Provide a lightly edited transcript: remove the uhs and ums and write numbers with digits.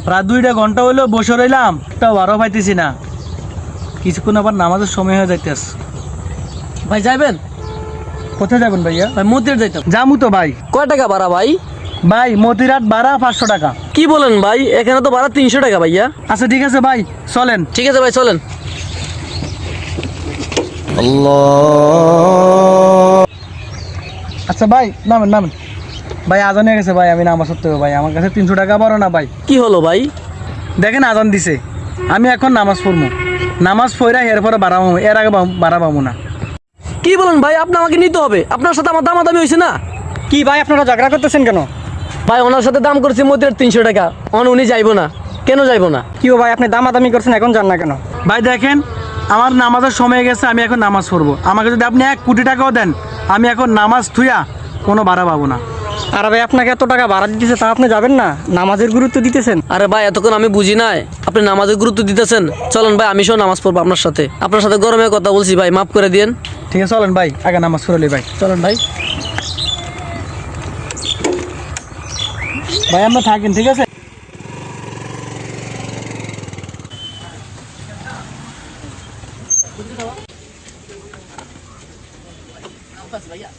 প্রায় 2টা ঘন্টা হইলো বসে রইলাম, একটা বারো পাইতেছি না। কিছুক্ষণ আবার নামাজের সময় হয়ে যাইতেছে। ভাই যাইবেন? কোথায় যাবেন ভাইয়া? ভাই মতির যাইতাম। যামু তো ভাই। কয় টাকা ভাড়া ভাই? ভাই মতিরাট ভাড়া 500 টাকা। কি বলেন ভাই, এখানে তো ভাড়া 300 টাকা ভাইয়া। আচ্ছা ঠিক আছে ভাই, চলেন। ঠিক আছে ভাই চলেন। আচ্ছা ভাই নামেন নামেন। ভাই আজান হয়ে গেছে ভাই, আমি নামাজ পড়তে হবে ভাই, আমার কাছে 300 টাকা বড় না ভাই। কি হলো ভাই? দেখেন আজান দিছে, আমি এখন নামাজ পড়বো। নামাজ পড়া এরপরে বাড়াবো, এর আগে বাড়া পাবো না। কি বলেন ভাই, আপনি আমাকে নিতে হবে, আপনার সাথে আমার দামাদামি হয়েছে না? কি ভাই আপনারা ঝগড়া করতেছেন কেন? ভাই ওনার সাথে দাম করছি মতির 300 টাকা, উনি যাইবো না। কেন যাইবো না? কি ভাই আপনি দামাদামি করছেন, এখন যান না কেন? ভাই দেখেন আমার নামাজের সময় গেছে, আমি এখন নামাজ পড়বো। আমাকে যদি আপনি 1 কোটি টাকাও দেন, আমি এখন নামাজ থুইয়া কোনো ভাড়া পাবো না। আর ভাই আপনাকে এত টাকা ভাড়া দিতেছে, তা আপনি যাবেন না? নামাজের গুরুত্ব দিতেছেন। আরে ভাই এতক্ষণ আমি বুঝি নাই আপনি নামাজের গুরুত্ব দিতেছেন। চলেন ভাই, আমি সহ নামাজ পড়বো আপনার সাথে। আপনার সাথে গরমে কথা বলছি ভাই, মাফ করে দিয়েন। ঠিক আছে চলেন ভাই, আগে নামাজ পড়লি ভাই। চলেন ভাই। ভাই আমরা থাকেন, ঠিক আছে? ভাইয়া